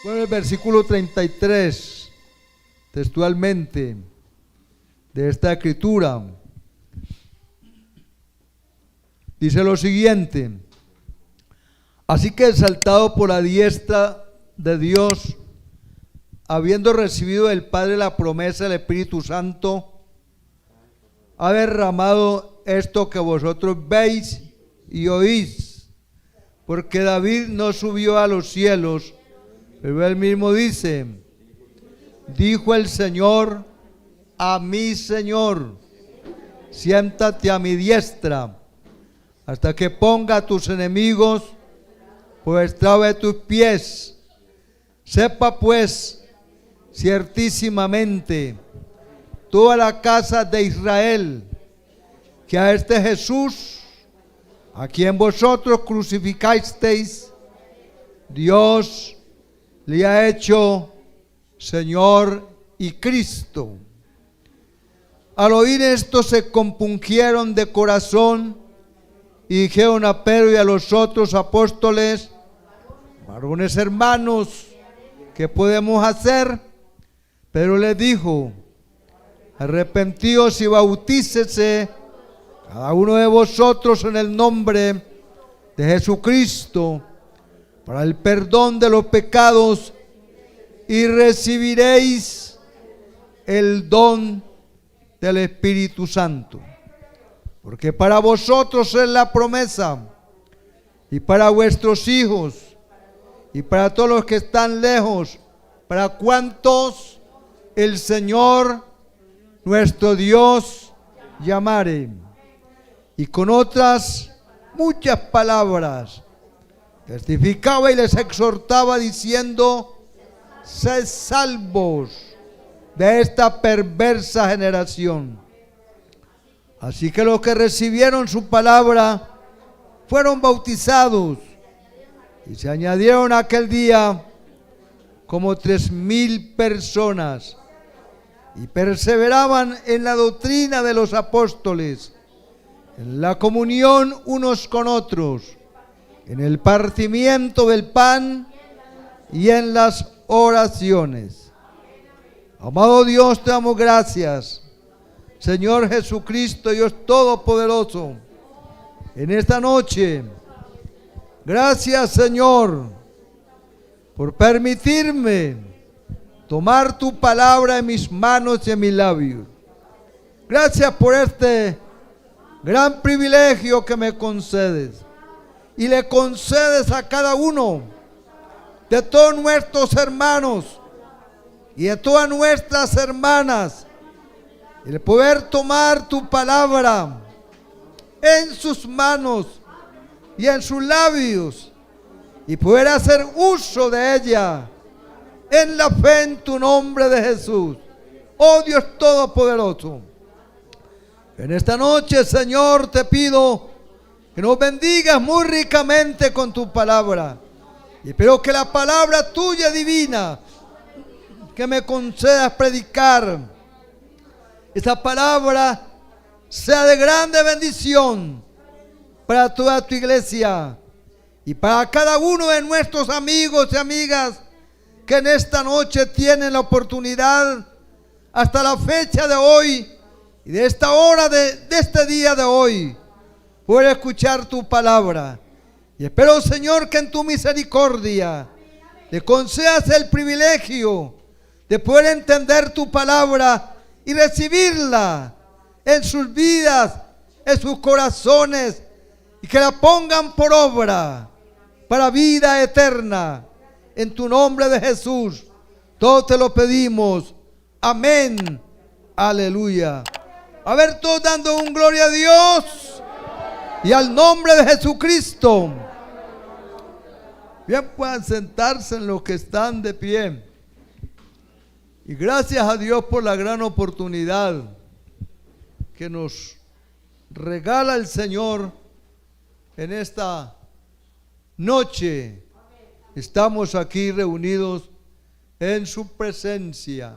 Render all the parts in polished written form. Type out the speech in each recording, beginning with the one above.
Bueno, el versículo 33, textualmente, de esta escritura, dice lo siguiente: así que exaltado por la diestra de Dios, habiendo recibido del Padre la promesa del Espíritu Santo, ha derramado esto que vosotros veis y oís, porque David no subió a los cielos, pero él mismo dice: dijo el Señor a mi Señor, siéntate a mi diestra, hasta que ponga a tus enemigos por estrado de tus pies. Sepa pues ciertísimamente toda la casa de Israel que a este Jesús, a quien vosotros crucificasteis, Dios le ha hecho Señor y Cristo. Al oír esto se compungieron de corazón y dijeron a Pedro y a los otros apóstoles: varones hermanos, ¿qué podemos hacer? Pedro les dijo: arrepentíos y bautícese cada uno de vosotros en el nombre de Jesucristo para el perdón de los pecados, y recibiréis el don del Espíritu Santo. Porque para vosotros es la promesa, y para vuestros hijos, y para todos los que están lejos, para cuantos el Señor nuestro Dios llamare. Y con otras muchas palabras testificaba y les exhortaba diciendo: sed salvos de esta perversa generación. Así que los que recibieron su palabra fueron bautizados, y se añadieron aquel día como 3,000 personas, y perseveraban en la doctrina de los apóstoles, en la comunión unos con otros, en el partimiento del pan y en las oraciones. Amado Dios, te damos gracias, Señor Jesucristo, Dios Todopoderoso, en esta noche. Gracias, Señor, por permitirme tomar tu palabra en mis manos y en mis labios. Gracias por este gran privilegio que me concedes, y le concedes a cada uno de todos nuestros hermanos y de todas nuestras hermanas el poder tomar tu palabra en sus manos y en sus labios, y poder hacer uso de ella en la fe en tu nombre de Jesús. Oh Dios Todopoderoso, en esta noche, Señor, te pido que nos bendigas muy ricamente con tu palabra, y espero que la palabra tuya divina que me concedas predicar, esa palabra sea de grande bendición para toda tu iglesia y para cada uno de nuestros amigos y amigas que en esta noche tienen la oportunidad, hasta la fecha de hoy y de esta hora de este día de hoy, poder escuchar tu palabra. Y espero, Señor, que en tu misericordia le concedas el privilegio de poder entender tu palabra y recibirla en sus vidas, en sus corazones, y que la pongan por obra para vida eterna. En tu nombre de Jesús, todos te lo pedimos. Amén. Aleluya. A ver, todos dando un gloria a Dios y al nombre de Jesucristo. Bien, puedan sentarse en los que están de pie. Y gracias a Dios por la gran oportunidad que nos regala el Señor en esta noche. Estamos aquí reunidos en su presencia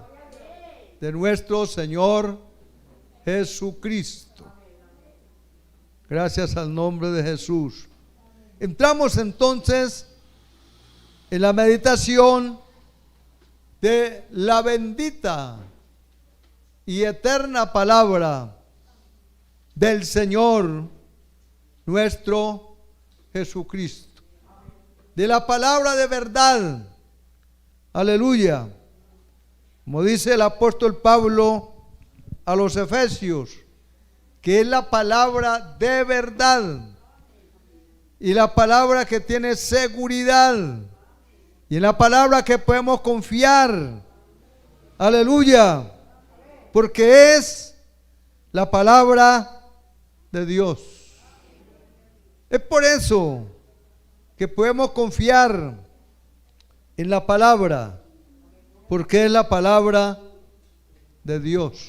de nuestro Señor Jesucristo. Gracias al nombre de Jesús. Entramos entonces en la meditación de la bendita y eterna palabra del Señor nuestro Jesucristo. De la palabra de verdad. Aleluya. Como dice el apóstol Pablo a los Efesios, que es la palabra de verdad y la palabra que tiene seguridad y en la palabra que podemos confiar. Aleluya. Porque es la palabra de Dios. Es por eso que podemos confiar en la palabra, porque es la palabra de Dios.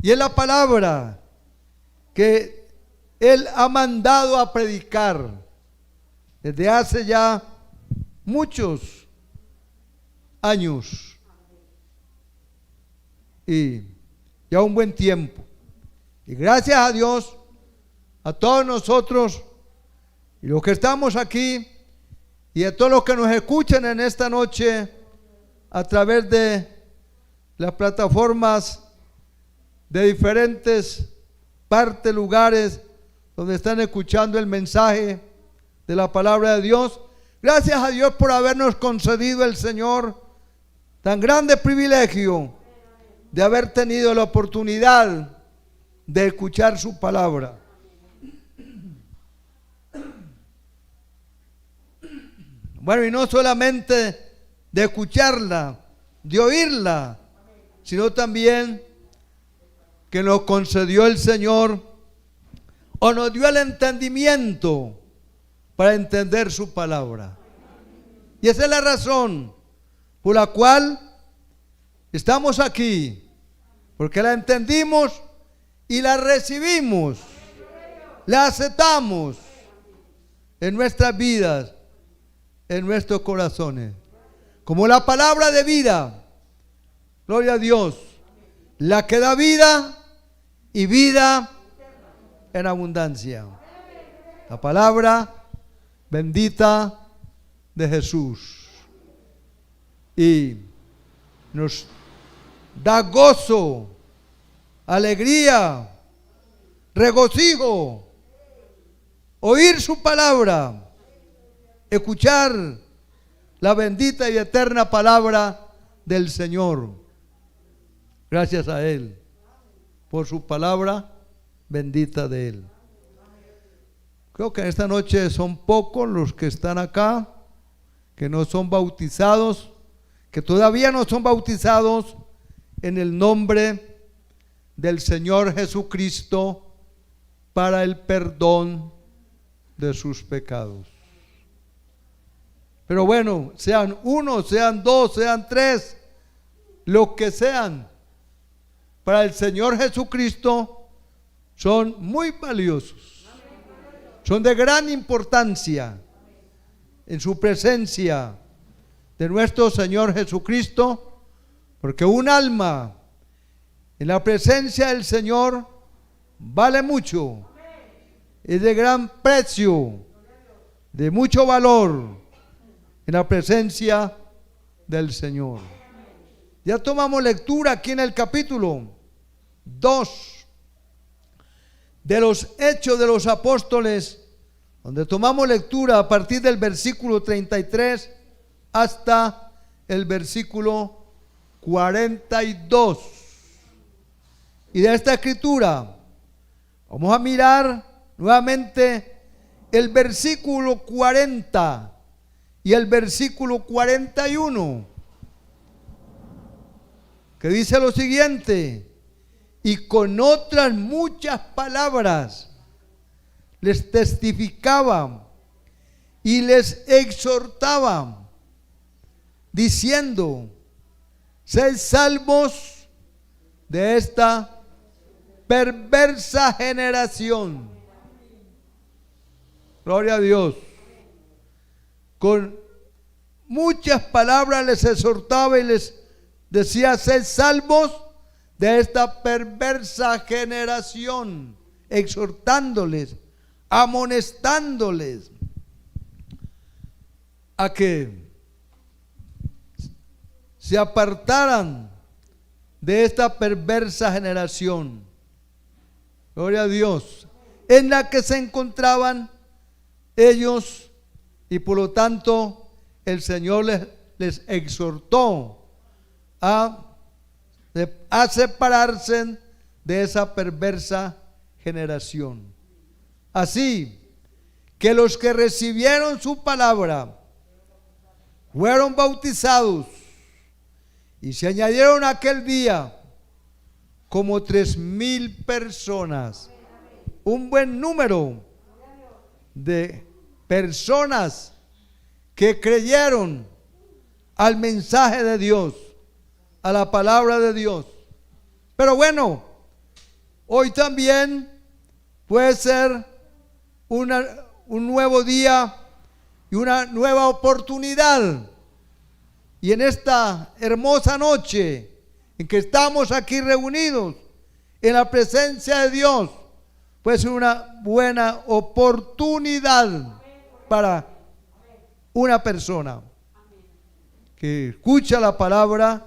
Y es la palabra que Él ha mandado a predicar desde hace ya muchos años y ya un buen tiempo. Y gracias a Dios, a todos nosotros y los que estamos aquí y a todos los que nos escuchan en esta noche a través de las plataformas de diferentes partes, lugares donde están escuchando el mensaje de la palabra de Dios. Gracias a Dios por habernos concedido el Señor tan grande privilegio de haber tenido la oportunidad de escuchar su palabra. Bueno, y no solamente de escucharla, de oírla, sino también que nos concedió el Señor o nos dio el entendimiento para entender su palabra. Y esa es la razón por la cual estamos aquí, porque la entendimos y la recibimos, la aceptamos en nuestras vidas, en nuestros corazones, como la palabra de vida. Gloria a Dios, la que da vida y vida en abundancia. La palabra bendita de Jesús. Y nos da gozo, alegría, regocijo, oír su palabra, escuchar la bendita y eterna palabra del Señor. Gracias a Él por su palabra bendita de Él. Creo que esta noche son pocos los que están acá, que no son bautizados, que todavía no son bautizados en el nombre del Señor Jesucristo para el perdón de sus pecados. Pero bueno, sean uno, sean dos, sean tres, los que sean, para el Señor Jesucristo son muy valiosos, son de gran importancia en su presencia de nuestro Señor Jesucristo, porque un alma en la presencia del Señor vale mucho, es de gran precio, de mucho valor en la presencia del Señor. Ya tomamos lectura aquí en el capítulo 2 de los Hechos de los Apóstoles, donde tomamos lectura a partir del versículo 33 hasta el versículo 42. Y de esta escritura vamos a mirar nuevamente el versículo 40 y el versículo 41, que dice lo siguiente: y con otras muchas palabras les testificaban y les exhortaban, diciendo: sed salvos de esta perversa generación. Gloria a Dios. Con muchas palabras les exhortaba y les decía: sed salvos de esta perversa generación, exhortándoles, amonestándoles a que se apartaran de esta perversa generación. Gloria a Dios. En la que se encontraban ellos, y por lo tanto el Señor les exhortó a separarse de esa perversa generación. Así que los que recibieron su palabra fueron bautizados y se añadieron aquel día como 3,000 personas. Un buen número de personas que creyeron al mensaje de Dios, a la palabra de Dios. Pero bueno, hoy también puede ser un nuevo día y una nueva oportunidad. Y en esta hermosa noche en que estamos aquí reunidos en la presencia de Dios, puede ser una buena oportunidad para una persona que escucha la palabra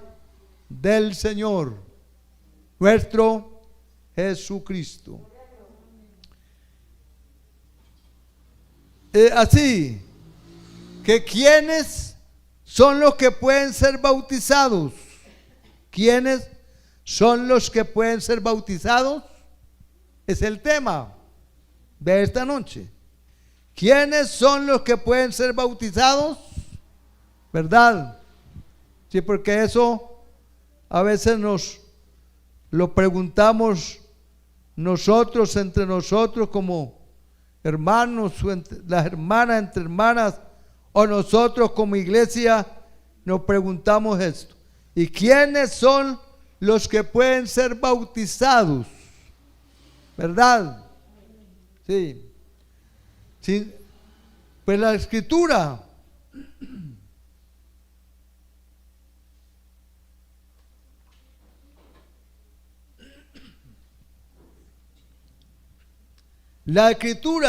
del Señor, nuestro Jesucristo. Así que ¿quiénes son los que pueden ser bautizados? ¿Quiénes son los que pueden ser bautizados? Es el tema de esta noche. ¿Quiénes son los que pueden ser bautizados? ¿Verdad? Sí, porque eso a veces nos lo preguntamos nosotros, entre nosotros, como hermanos, o las hermanas entre hermanas, o nosotros como iglesia nos preguntamos esto. ¿Y quiénes son los que pueden ser bautizados? ¿Verdad? Sí. Sí. Pues la Escritura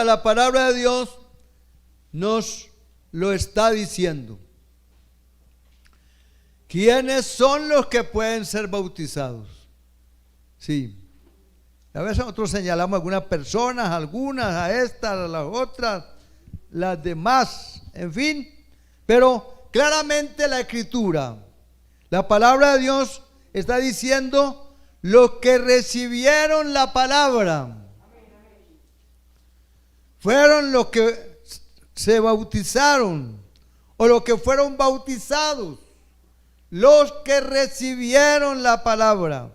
la palabra de Dios nos lo está diciendo. ¿Quiénes son los que pueden ser bautizados? Sí. A veces nosotros señalamos a algunas personas, a estas, a las otras, las demás, en fin. Pero claramente la Escritura, la palabra de Dios está diciendo los que recibieron la palabra. Fueron los que se bautizaron o los que fueron bautizados, los que recibieron la palabra.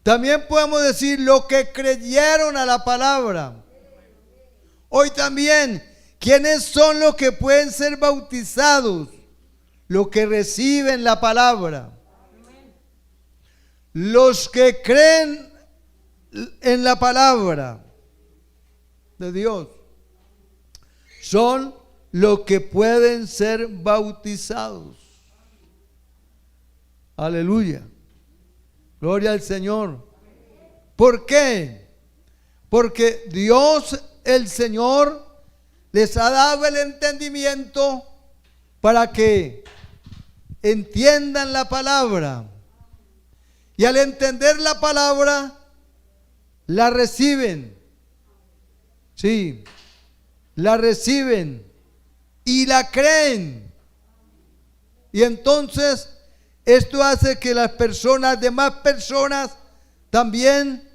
También podemos decir los que creyeron a la palabra. Hoy también, ¿quiénes son los que pueden ser bautizados? Los que reciben la palabra. Los que creen en la palabra de Dios son los que pueden ser bautizados. Aleluya. Gloria al Señor. ¿Por qué? Porque Dios, el Señor, les ha dado el entendimiento para que entiendan la palabra. Y al entender la palabra, la reciben. Sí, la reciben y la creen. Y entonces esto hace que las demás personas también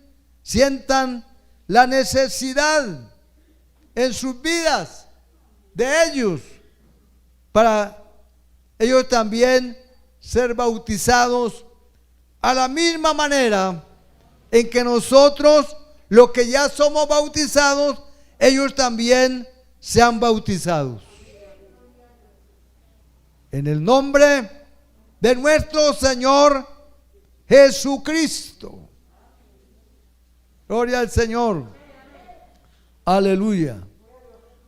sientan la necesidad en sus vidas de ellos, para ellos también ser bautizados a la misma manera en que nosotros, los que ya somos bautizados, ellos también sean bautizados. En el nombre de nuestro Señor Jesucristo. Gloria al Señor. Aleluya.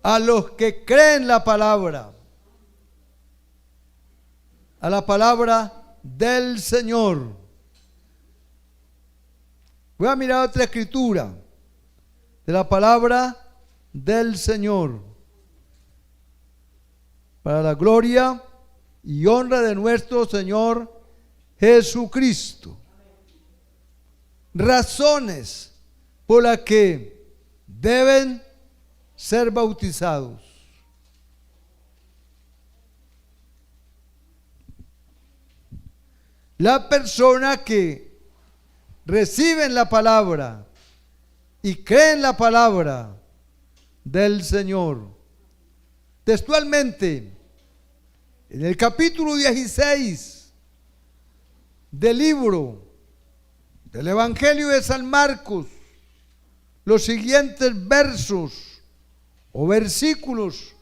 A los que creen la palabra, a la palabra del Señor. Voy a mirar otra escritura de la palabra del Señor, para la gloria y honra de nuestro Señor Jesucristo. Razones por las que deben ser bautizados. La persona que recibe la palabra y cree en la palabra del Señor. Textualmente, en el capítulo 16 del libro del Evangelio de San Marcos, los siguientes versos o versículos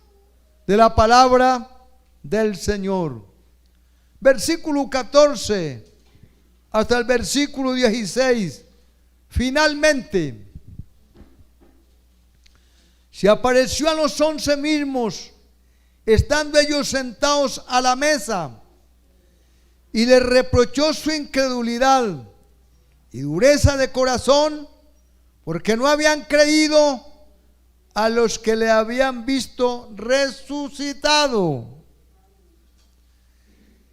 de la palabra del Señor. Versículo 14 hasta el versículo 16. Finalmente, se apareció a los 11 mismos, estando ellos sentados a la mesa, y les reprochó su incredulidad y dureza de corazón, porque no habían creído a los que le habían visto resucitado.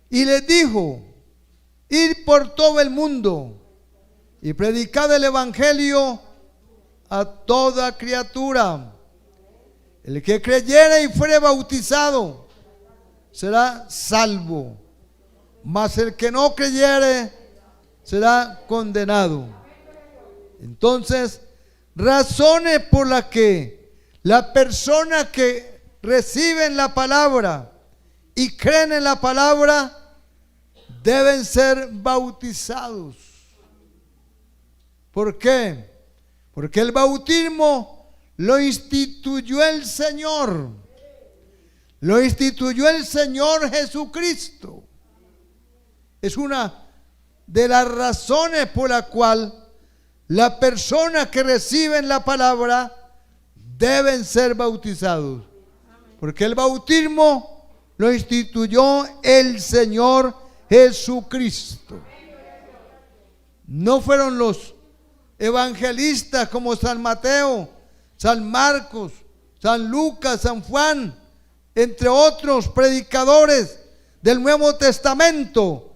Y les dijo: id por todo el mundo y predicad el evangelio a toda criatura. El que creyere y fuere bautizado será salvo, mas el que no creyere será condenado. Entonces, razones por las que la persona que reciben la palabra y creen en la palabra deben ser bautizados. ¿Por qué? Porque el bautismo lo instituyó el Señor. Lo instituyó el Señor Jesucristo. Es una de las razones por la cual la persona que reciben la palabra deben ser bautizados. Porque el bautismo lo instituyó el Señor Jesucristo. No fueron los evangelistas como San Mateo, San Marcos, San Lucas, San Juan, entre otros predicadores del Nuevo Testamento,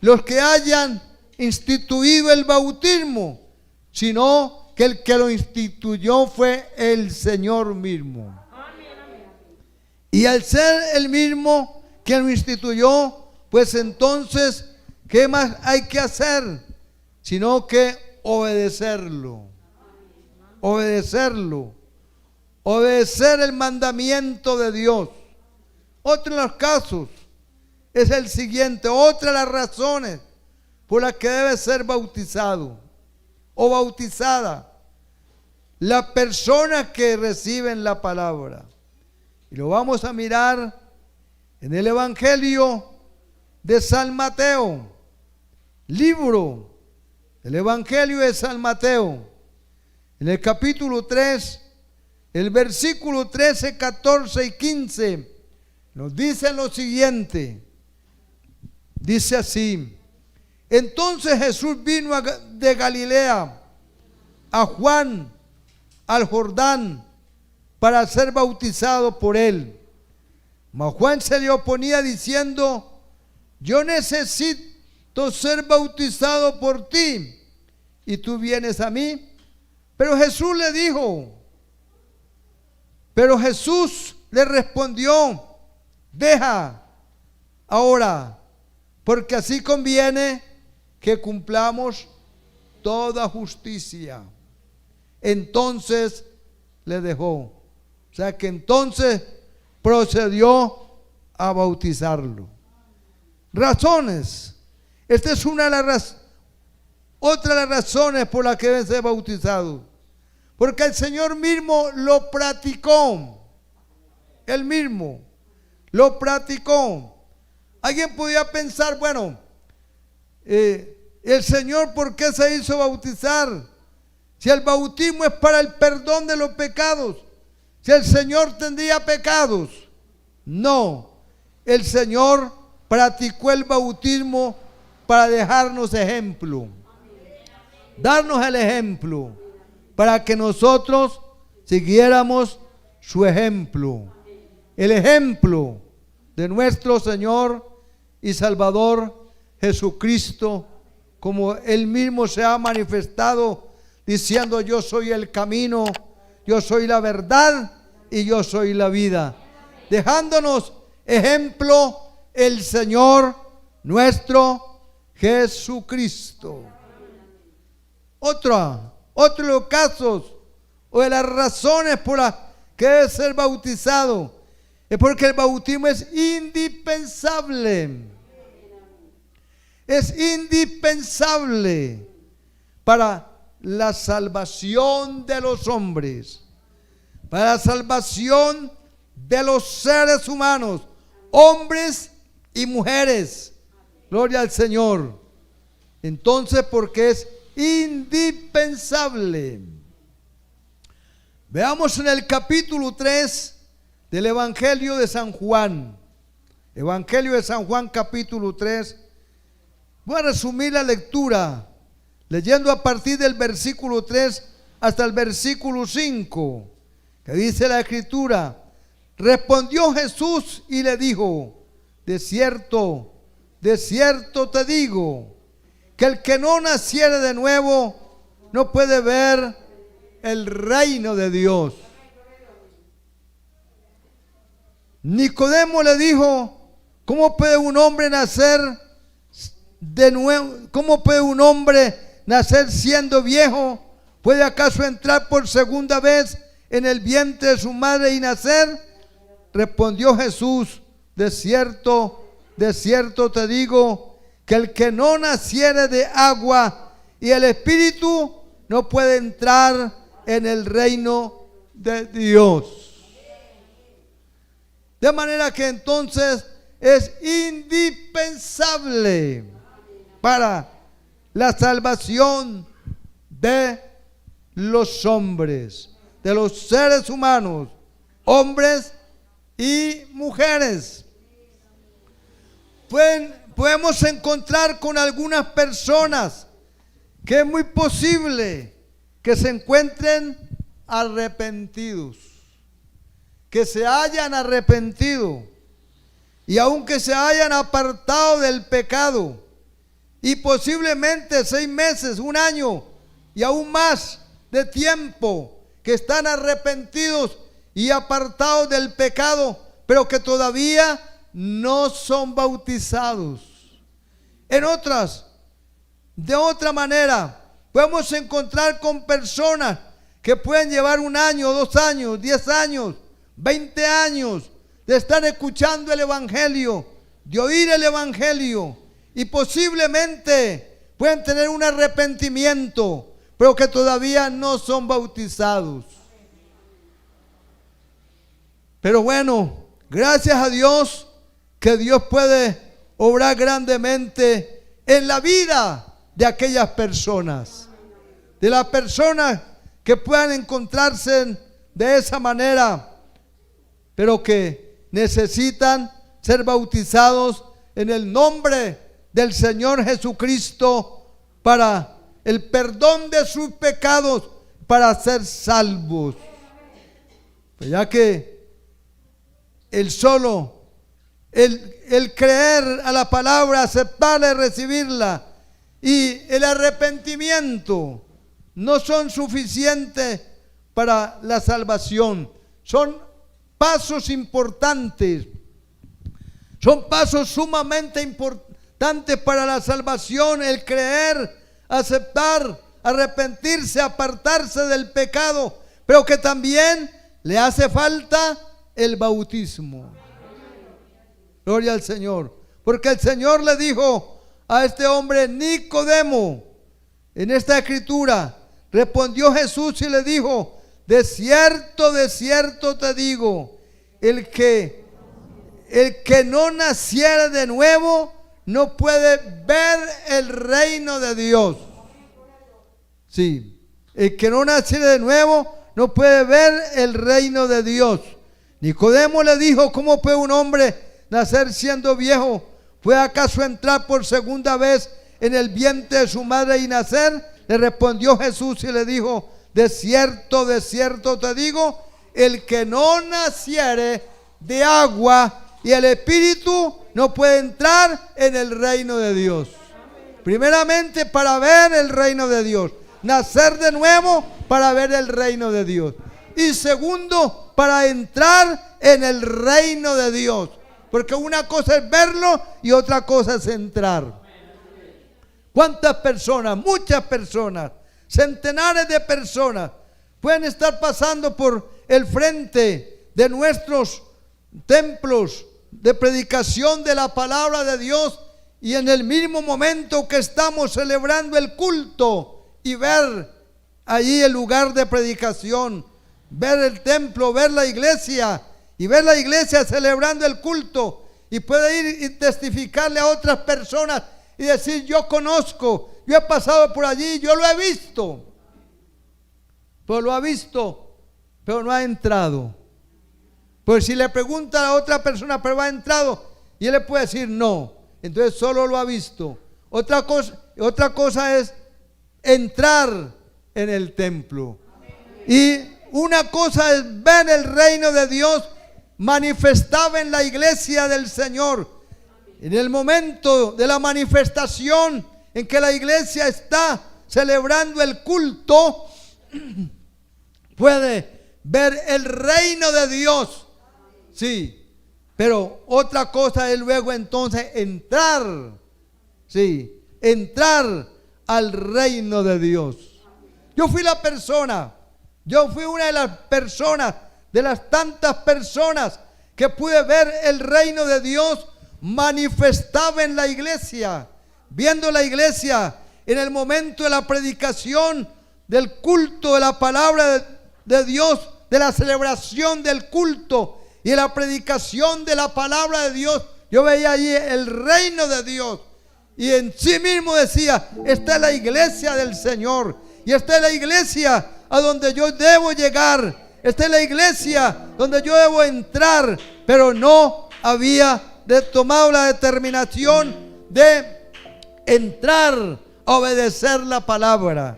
los que hayan instituido el bautismo, sino que el que lo instituyó fue el Señor mismo. Y al ser el mismo que lo instituyó, pues entonces, ¿qué más hay que hacer? Sino que obedecerlo. Obedecerlo. Obedecer el mandamiento de Dios. Otro de los casos es el siguiente. Otra de las razones por las que debe ser bautizado o bautizada la persona que recibe la palabra. Y lo vamos a mirar en el Evangelio de San Mateo, libro del Evangelio de San Mateo, en el capítulo 3, el versículo 13, 14 y 15, nos dice lo siguiente. Dice así: entonces Jesús vino de Galilea a Juan al Jordán para ser bautizado por él. Mas Juan se le oponía diciendo: yo necesito ser bautizado por ti, y tú vienes a mí. Pero Jesús le respondió: deja ahora, porque así conviene que cumplamos toda justicia. Entonces le dejó. O sea que entonces procedió a bautizarlo. Razones. Esta es otra de las razones por las que deben ser bautizados. Porque el Señor mismo lo practicó. Él mismo lo practicó. Alguien podía pensar, bueno, el Señor, ¿por qué se hizo bautizar? Si el bautismo es para el perdón de los pecados, si el Señor tendría pecados. No, el Señor practicó el bautismo para dejarnos ejemplo, darnos el ejemplo, para que nosotros siguiéramos su ejemplo. El ejemplo de nuestro Señor y Salvador Jesucristo, como Él mismo se ha manifestado diciendo: yo soy el camino, yo soy la verdad y yo soy la vida, dejándonos ejemplo el Señor nuestro Jesucristo. Otro de los casos o de las razones por las que debe ser bautizado es porque el bautismo es indispensable. Es indispensable para la salvación de los hombres, para la salvación de los seres humanos, hombres y mujeres. Gloria al Señor. Entonces, porque es indispensable. Veamos en el capítulo 3 del Evangelio de San Juan. Evangelio de San Juan, capítulo 3. Voy a resumir la lectura leyendo a partir del versículo 3 hasta el versículo 5, que dice la Escritura: respondió Jesús y le dijo: de cierto te digo, que el que no naciere de nuevo no puede ver el reino de Dios. Nicodemo le dijo: ¿cómo puede un hombre nacer de nuevo? ¿Cómo puede un hombre nacer siendo viejo? ¿Puede acaso entrar por segunda vez en el vientre de su madre y nacer? Respondió Jesús: de cierto te digo, que el que no naciere de agua y el Espíritu no puede entrar en el reino de Dios. De manera que entonces es indispensable para la salvación de los hombres, de los seres humanos, hombres y mujeres. Podemos encontrar con algunas personas que es muy posible que se encuentren arrepentidos, que se hayan arrepentido y aunque se hayan apartado del pecado, y posiblemente 6 meses, 1 año y aún más de tiempo que están arrepentidos y apartados del pecado, pero que todavía no son bautizados. De otra manera, podemos encontrar con personas que pueden llevar 1 año, 2 años, 10 años, 20 años de estar escuchando el Evangelio, de oír el Evangelio, y posiblemente pueden tener un arrepentimiento, pero que todavía no son bautizados. Pero bueno, gracias a Dios, que Dios puede obrar grandemente en la vida de aquellas personas, de las personas que puedan encontrarse de esa manera, pero que necesitan ser bautizados en el nombre del Señor Jesucristo para el perdón de sus pecados, para ser salvos. Pues ya que el creer a la palabra, aceptarla y recibirla, y el arrepentimiento no son suficientes para la salvación. Son pasos importantes, son pasos sumamente importantes para la salvación: el creer, aceptar, arrepentirse, apartarse del pecado, pero que también le hace falta el bautismo. Gloria al Señor, porque el Señor le dijo a este hombre Nicodemo en esta escritura, respondió Jesús y le dijo: de cierto te digo, el que no naciera de nuevo no puede ver el reino de Dios. Sí, el que no naciera de nuevo no puede ver el reino de Dios. Nicodemo le dijo: ¿cómo puede un hombre nacer siendo viejo? ¿Puede acaso entrar por segunda vez en el vientre de su madre y nacer? Le respondió Jesús y le dijo: de cierto te digo, el que no naciere de agua y el espíritu no puede entrar en el reino de Dios. Primeramente para ver el reino de Dios, nacer de nuevo para ver el reino de Dios. Y segundo, para entrar en el reino de Dios. Porque una cosa es verlo y otra cosa es entrar. ¿Cuántas personas? Muchas personas, centenares de personas pueden estar pasando por el frente de nuestros templos de predicación de la palabra de Dios, y en el mismo momento que estamos celebrando el culto y ver allí el lugar de predicación, ver el templo, ver la iglesia y ver la iglesia celebrando el culto, y puede ir y testificarle a otras personas y decir: yo conozco, yo he pasado por allí, yo lo he visto. Pero lo ha visto, pero no ha entrado. Pues si le pregunta a otra persona: ¿pero ha entrado? Y él le puede decir: no. Entonces solo lo ha visto. Otra cosa es entrar en el templo. Y una cosa es ver el reino de Dios manifestado en la iglesia del Señor. En el momento de la manifestación en que la iglesia está celebrando el culto, puede ver el reino de Dios. Sí, pero otra cosa es luego entonces entrar. Sí, entrar al reino de Dios. Yo fui una de las personas, de las tantas personas que pude ver el reino de Dios manifestado en la iglesia, viendo la iglesia en el momento de la predicación del culto de la palabra de Dios, de la celebración del culto y de la predicación de la palabra de Dios. Yo veía allí el reino de Dios y en sí mismo decía: esta es la iglesia del Señor, y esta es la iglesia a donde yo debo llegar, esta es la iglesia donde yo debo entrar. Pero no había tomado la determinación de entrar a obedecer la palabra.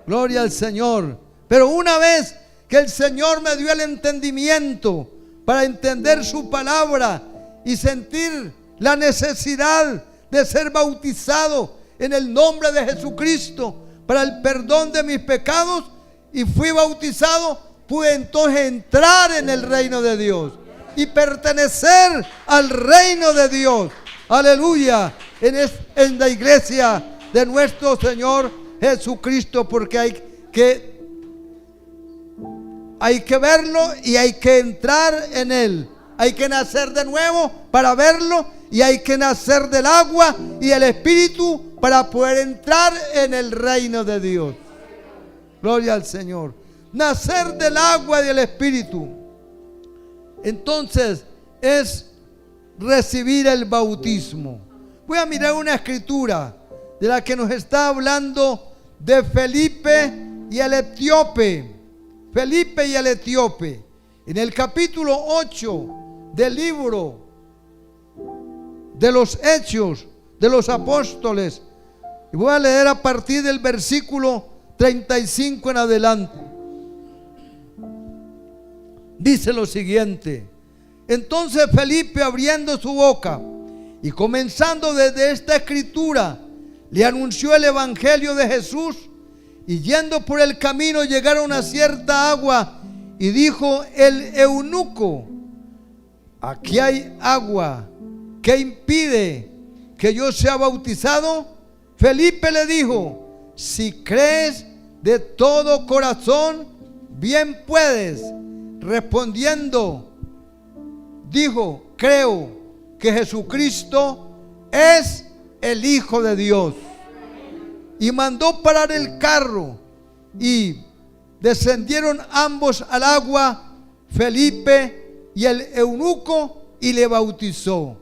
Gloria al Señor. Pero una vez que el Señor me dio el entendimiento para entender su palabra y sentir la necesidad de ser bautizado en el nombre de Jesucristo para el perdón de mis pecados, y fui bautizado, pude entonces entrar en el reino de Dios y pertenecer al reino de Dios. Aleluya. En la iglesia de nuestro Señor Jesucristo, porque hay que verlo y hay que entrar en él. Hay que nacer de nuevo para verlo, y hay que nacer del agua y el espíritu para poder entrar en el reino de Dios. Gloria al Señor. Nacer del agua y del espíritu, entonces, es recibir el bautismo. Voy a mirar una escritura de la que nos está hablando de Felipe y el etíope. Felipe y el etíope. En el capítulo 8 del libro de los Hechos de los Apóstoles. Y voy a leer a partir del versículo 35 en adelante. Dice lo siguiente: entonces Felipe, abriendo su boca y comenzando desde esta escritura, le anunció el evangelio de Jesús. Y yendo por el camino llegaron a cierta agua, y dijo el eunuco: aquí hay agua, ¿qué impide que yo sea bautizado? Felipe le dijo: si crees de todo corazón, bien puedes. Respondiendo, dijo: creo que Jesucristo es el Hijo de Dios. Y mandó parar el carro, y descendieron ambos al agua, Felipe y el eunuco, y le bautizó.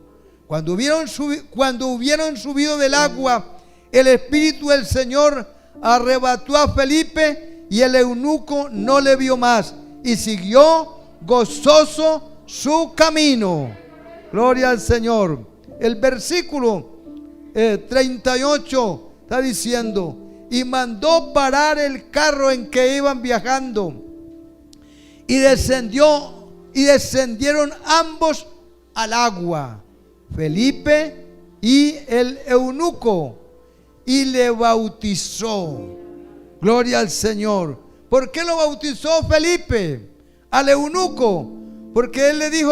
Cuando hubieron subido del agua, el Espíritu del Señor arrebató a Felipe, y el eunuco no le vio más, y siguió gozoso su camino. Gloria al Señor. El versículo 38 está diciendo: y mandó parar el carro en que iban viajando, y descendieron ambos al agua, Felipe y el eunuco, y le bautizó. Gloria al Señor. ¿Por qué lo bautizó Felipe al eunuco? Porque él le dijo,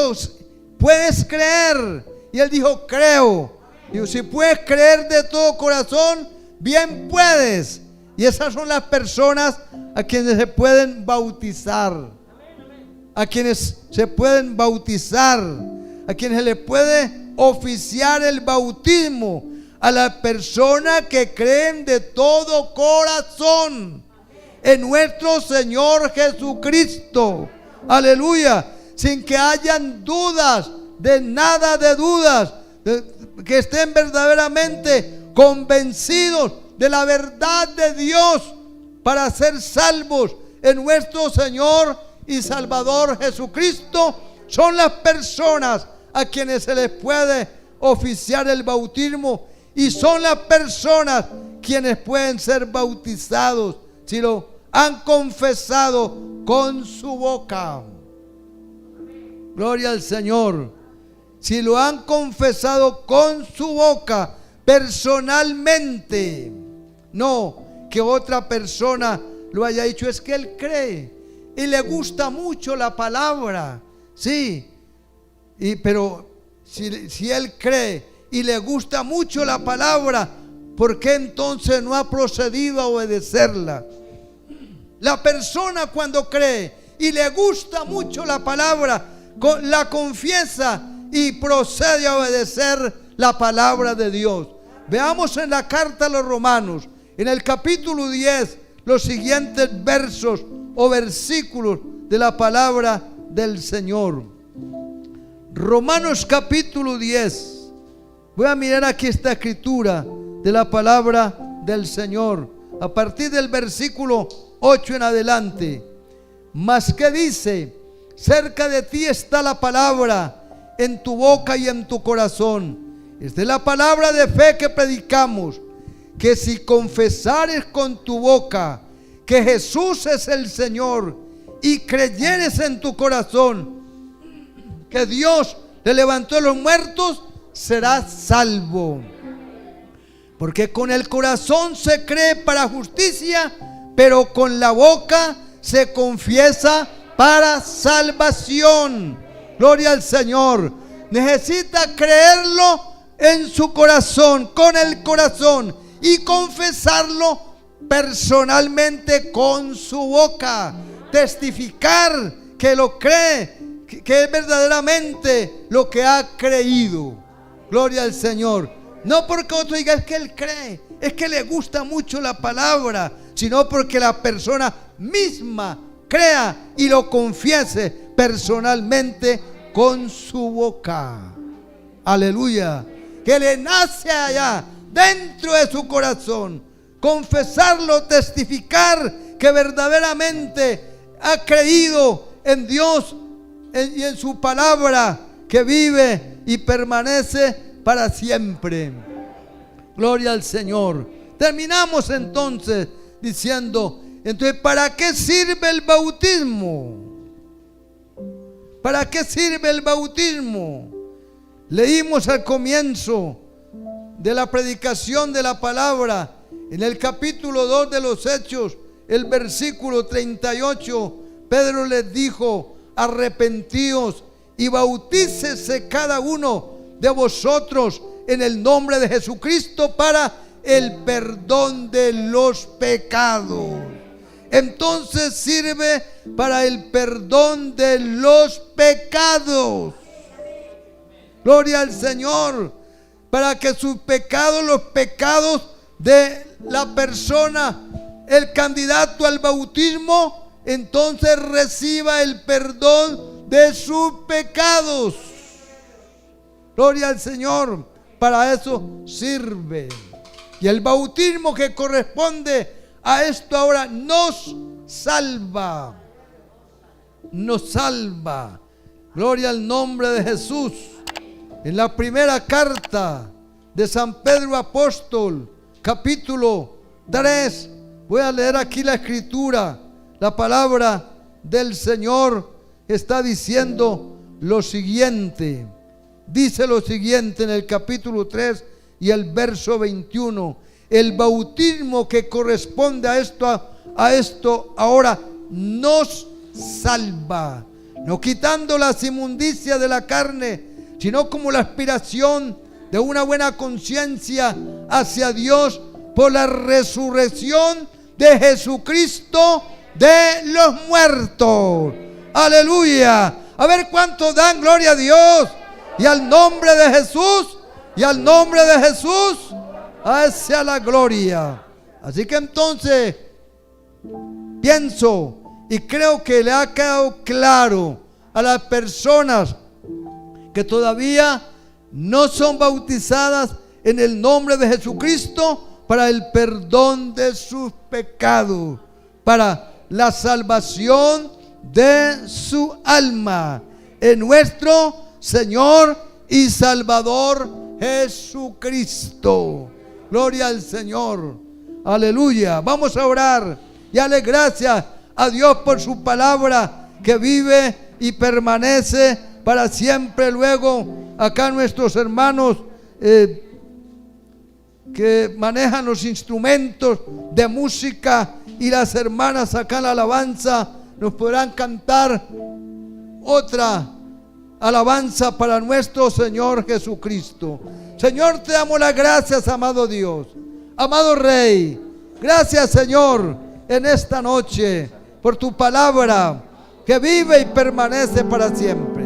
¿puedes creer? Y él dijo, creo. Digo, si puedes creer de todo corazón, bien puedes. Y esas son las personas a quienes se pueden bautizar. A quienes se pueden bautizar. A quienes se les puede oficiar el bautismo. A las personas que creen de todo corazón en nuestro Señor Jesucristo. Aleluya. Sin que hayan dudas, de nada de dudas, que estén verdaderamente convencidos de la verdad de Dios para ser salvos en nuestro Señor y Salvador Jesucristo. Son las personas a quienes se les puede oficiar el bautismo, y son las personas quienes pueden ser bautizados si lo han confesado con su boca. Gloria al Señor. Si lo han confesado con su boca personalmente, no que otra persona lo haya dicho. Es que él cree y le gusta mucho la palabra, sí, pero si él cree y le gusta mucho la palabra, ¿por qué entonces no ha procedido a obedecerla? La persona, cuando cree y le gusta mucho la palabra, la confiesa y procede a obedecer la palabra de Dios. Veamos en la carta a los Romanos, en el capítulo 10, los siguientes versos o versículos de la palabra del Señor. Romanos capítulo 10. Voy a mirar aquí esta escritura de la palabra del Señor, a partir del versículo 8 en adelante. Mas ¿qué dice? Cerca de ti está la palabra, en tu boca y en tu corazón. Esta es la palabra de fe que predicamos, que si confesares con tu boca que Jesús es el Señor y creyeres en tu corazón que Dios le levantó de los muertos, serás salvo. Porque con el corazón se cree para justicia, pero con la boca se confiesa para salvación. Gloria al Señor. Necesita creerlo en su corazón, con el corazón, y confesarlo personalmente con su boca. Testificar que lo cree, que es verdaderamente lo que ha creído. Gloria al Señor. No porque otro diga es que él cree, es que le gusta mucho la palabra, sino porque la persona misma crea y lo confiese personalmente con su boca. Aleluya. Que le nace allá dentro de su corazón confesarlo, testificar que verdaderamente ha creído en Dios y en su palabra, que vive y permanece para siempre. Gloria al Señor. Terminamos entonces diciendo, entonces, ¿para qué sirve el bautismo? ¿Para qué sirve el bautismo? Leímos al comienzo de la predicación de la palabra, en el capítulo 2 de los Hechos, el versículo 38, Pedro les dijo, arrepentíos y bautícese cada uno de vosotros en el nombre de Jesucristo para el perdón de los pecados. Entonces sirve para el perdón de los pecados. Gloria al Señor. Para que sus pecados, los pecados de la persona, el candidato al bautismo, entonces reciba el perdón de sus pecados. Gloria al Señor. Para eso sirve. Y el bautismo que corresponde a esto ahora nos salva. Nos salva. Gloria al nombre de Jesús. En la primera carta de San Pedro Apóstol, capítulo 3, voy a leer aquí la escritura. La palabra del Señor está diciendo lo siguiente. dice lo siguiente en el capítulo 3 y el verso 21. El bautismo que corresponde a esto ahora nos salva, no quitando las inmundicias de la carne, sino como la aspiración de una buena conciencia hacia Dios por la resurrección de Jesucristo de los muertos. Aleluya. A ver cuántos dan gloria a Dios y al nombre de Jesús, y al nombre de Jesús hacia la gloria. Así que entonces pienso y creo que le ha quedado claro a las personas que todavía no son bautizadas en el nombre de Jesucristo para el perdón de sus pecados, para la salvación de su alma, en nuestro Señor y Salvador Jesucristo. Gloria al Señor. Aleluya. Vamos a orar y darle gracias a Dios por su palabra que vive y permanece para siempre. Luego acá nuestros hermanos que manejan los instrumentos de música y las hermanas acá en la alabanza nos podrán cantar otra alabanza para nuestro Señor Jesucristo. Señor, te damos las gracias, amado Dios, amado Rey. Gracias, Señor, en esta noche por tu palabra que vive y permanece para siempre.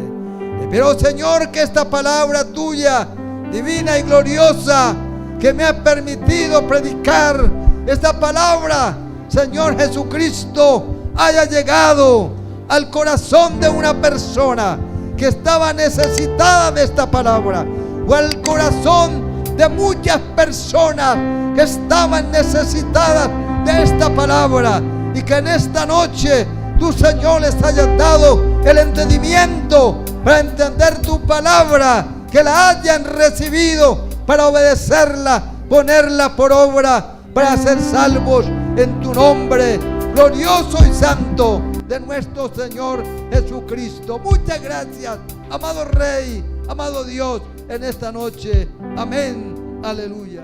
Pero, Señor, que esta palabra tuya, divina y gloriosa, que me ha permitido predicar, esta palabra, Señor Jesucristo, haya llegado al corazón de una persona que estaba necesitada de esta palabra, o al corazón de muchas personas que estaban necesitadas de esta palabra, y que en esta noche tú, Señor, les hayas dado el entendimiento para entender tu palabra, que la hayan recibido para obedecerla, ponerla por obra, para ser salvos en tu nombre glorioso y santo de nuestro Señor Jesucristo. Muchas gracias, amado Rey, amado Dios, en esta noche. Amén. Aleluya.